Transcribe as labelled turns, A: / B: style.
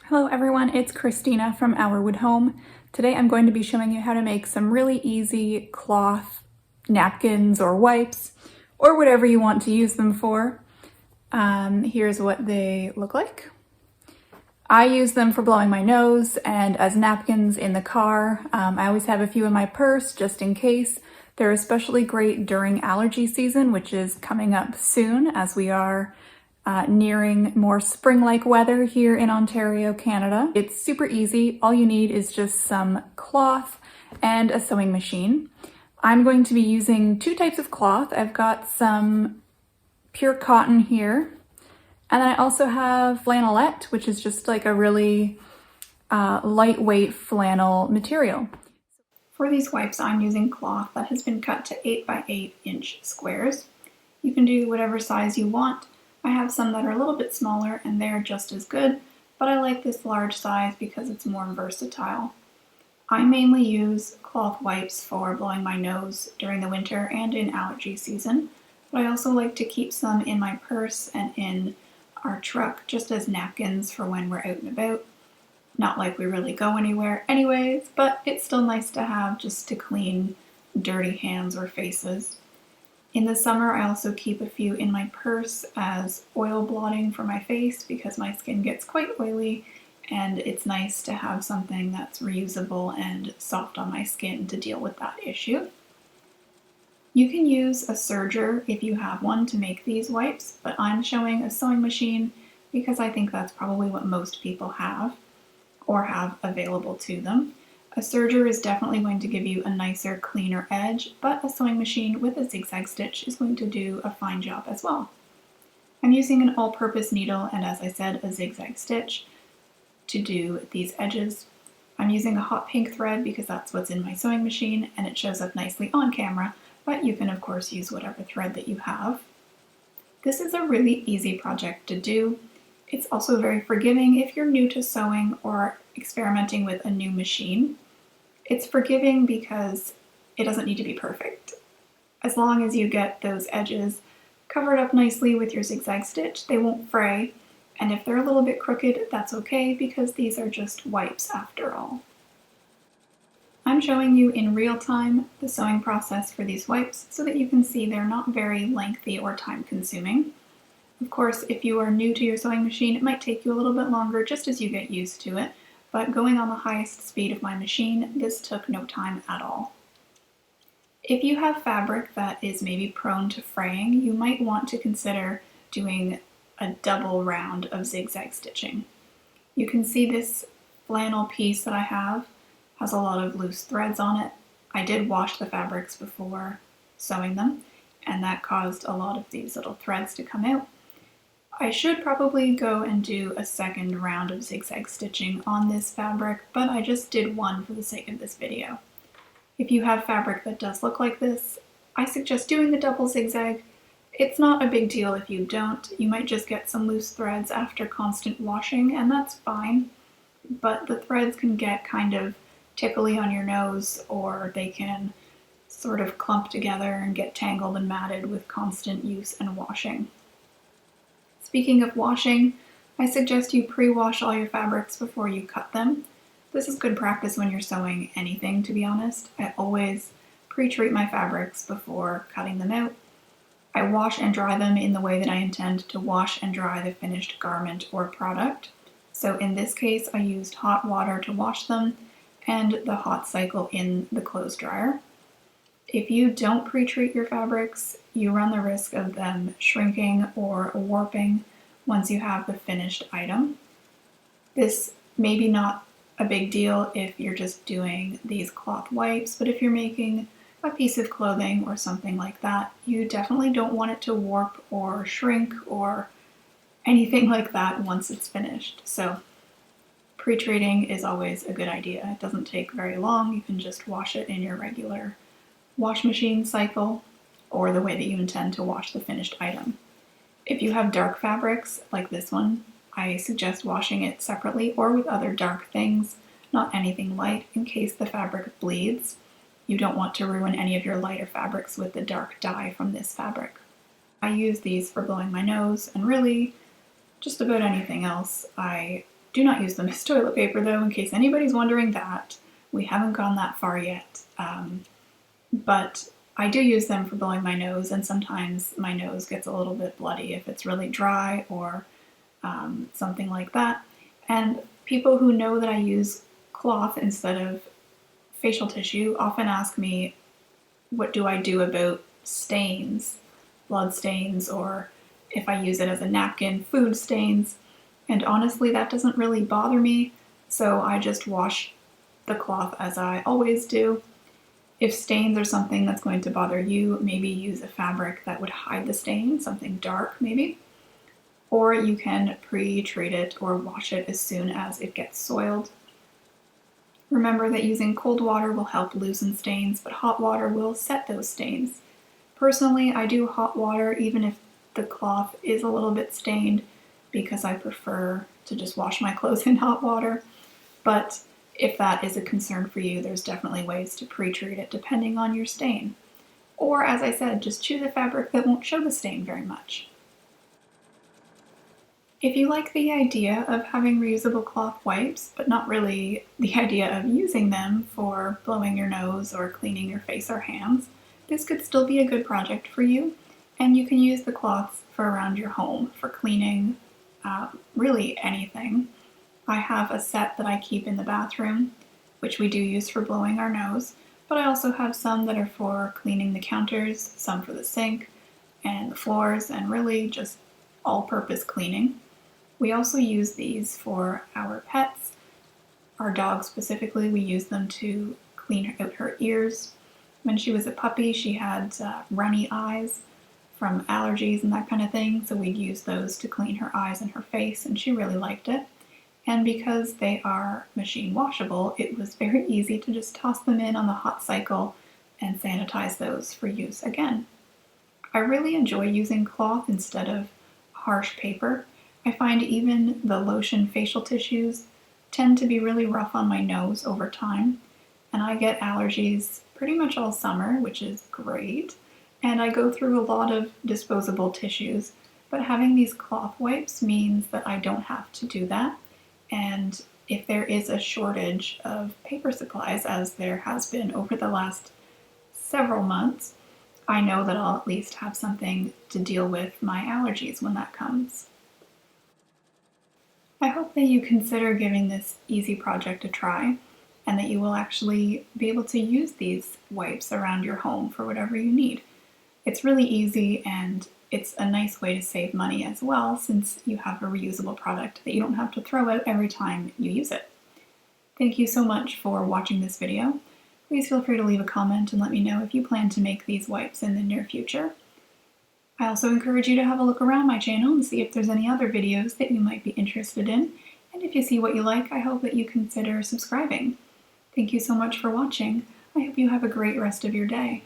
A: Hello everyone, it's Christina from Our Wood Home. Today I'm going to be showing you how to make some really easy cloth napkins or wipes or whatever you want to use them for. Here's what they look like. I use them for blowing my nose and as napkins in the car. I always have a few in my purse just in case. They're especially great during allergy season, which is coming up soon as we are nearing more spring-like weather here in Ontario, Canada. It's super easy. All you need is just some cloth and a sewing machine. I'm going to be using two types of cloth. I've got some pure cotton here, and then I also have flannelette, which is just like a really lightweight flannel material. For these wipes, I'm using cloth that has been cut to 8 by 8 inch squares. You can do whatever size you want. I have some that are a little bit smaller and they're just as good, but I like this large size because it's more versatile. I mainly use cloth wipes for blowing my nose during the winter and in allergy season, but I also like to keep some in my purse and in our truck just as napkins for when we're out and about. Not like we really go anywhere anyways, but it's still nice to have just to clean dirty hands or faces. In the summer, I also keep a few in my purse as oil blotting for my face because my skin gets quite oily and it's nice to have something that's reusable and soft on my skin to deal with that issue. You can use a serger if you have one to make these wipes, but I'm showing a sewing machine because I think that's probably what most people have or have available to them. A serger is definitely going to give you a nicer, cleaner edge, but a sewing machine with a zigzag stitch is going to do a fine job as well. I'm using an all-purpose needle and, as I said, a zigzag stitch to do these edges. I'm using a hot pink thread because that's what's in my sewing machine and it shows up nicely on camera, but you can of course use whatever thread that you have. This is a really easy project to do. It's also very forgiving if you're new to sewing or experimenting with a new machine. It's forgiving because it doesn't need to be perfect. As long as you get those edges covered up nicely with your zigzag stitch, they won't fray, and if they're a little bit crooked, that's okay because these are just wipes after all. I'm showing you in real time the sewing process for these wipes so that you can see they're not very lengthy or time consuming. Of course, if you are new to your sewing machine, it might take you a little bit longer just as you get used to it, but going on the highest speed of my machine, this took no time at all. If you have fabric that is maybe prone to fraying, you might want to consider doing a double round of zigzag stitching. You can see this flannel piece that I have has a lot of loose threads on it. I did wash the fabrics before sewing them, and that caused a lot of these little threads to come out. I should probably go and do a second round of zigzag stitching on this fabric, but I just did one for the sake of this video. If you have fabric that does look like this, I suggest doing the double zigzag. It's not a big deal if you don't. You might just get some loose threads after constant washing, and that's fine, but the threads can get kind of tickly on your nose, or they can sort of clump together and get tangled and matted with constant use and washing. Speaking of washing, I suggest you pre-wash all your fabrics before you cut them. This is good practice when you're sewing anything, to be honest. I always pre-treat my fabrics before cutting them out. I wash and dry them in the way that I intend to wash and dry the finished garment or product. So in this case, I used hot water to wash them and the hot cycle in the clothes dryer. If you don't pre-treat your fabrics, you run the risk of them shrinking or warping once you have the finished item. This may be not a big deal if you're just doing these cloth wipes, but if you're making a piece of clothing or something like that, you definitely don't want it to warp or shrink or anything like that once it's finished. So pre-treating is always a good idea. It doesn't take very long. You can just wash it in your regular wash machine cycle or the way that you intend to wash the finished item. If you have dark fabrics like this one, I suggest washing it separately or with other dark things, not anything light, in case the fabric bleeds. You don't want to ruin any of your lighter fabrics with the dark dye from this fabric. I use these for blowing my nose and really just about anything else. I do not use them as toilet paper though, in case anybody's wondering that. We haven't gone that far yet. But I do use them for blowing my nose, and sometimes my nose gets a little bit bloody if it's really dry or something like that. And people who know that I use cloth instead of facial tissue often ask me, what do I do about stains, blood stains, or if I use it as a napkin, food stains. And honestly, that doesn't really bother me, so I just wash the cloth as I always do. If stains are something that's going to bother you, maybe use a fabric that would hide the stain, something dark maybe. Or you can pre-treat it or wash it as soon as it gets soiled. Remember that using cold water will help loosen stains, but hot water will set those stains. Personally, I do hot water even if the cloth is a little bit stained because I prefer to just wash my clothes in hot water. But if that is a concern for you, there's definitely ways to pre-treat it depending on your stain. Or, as I said, just choose a fabric that won't show the stain very much. If you like the idea of having reusable cloth wipes, but not really the idea of using them for blowing your nose or cleaning your face or hands, this could still be a good project for you, and you can use the cloths for around your home for cleaning really anything. I have a set that I keep in the bathroom, which we do use for blowing our nose, but I also have some that are for cleaning the counters, some for the sink and the floors, and really just all-purpose cleaning. We also use these for our pets. Our dog specifically, we use them to clean out her ears. When she was a puppy, she had runny eyes from allergies and that kind of thing, so we'd use those to clean her eyes and her face, and she really liked it. And because they are machine washable, it was very easy to just toss them in on the hot cycle and sanitize those for use again. I really enjoy using cloth instead of harsh paper. I find even the lotion facial tissues tend to be really rough on my nose over time, and I get allergies pretty much all summer, which is great, and I go through a lot of disposable tissues, but having these cloth wipes means that I don't have to do that. And if there is a shortage of paper supplies, as there has been over the last several months, I know that I'll at least have something to deal with my allergies when that comes. I hope that you consider giving this easy project a try, and that you will actually be able to use these wipes around your home for whatever you need. It's really easy, and it's a nice way to save money as well, since you have a reusable product that you don't have to throw out every time you use it. Thank you so much for watching this video. Please feel free to leave a comment and let me know if you plan to make these wipes in the near future. I also encourage you to have a look around my channel and see if there's any other videos that you might be interested in. And if you see what you like, I hope that you consider subscribing. Thank you so much for watching. I hope you have a great rest of your day.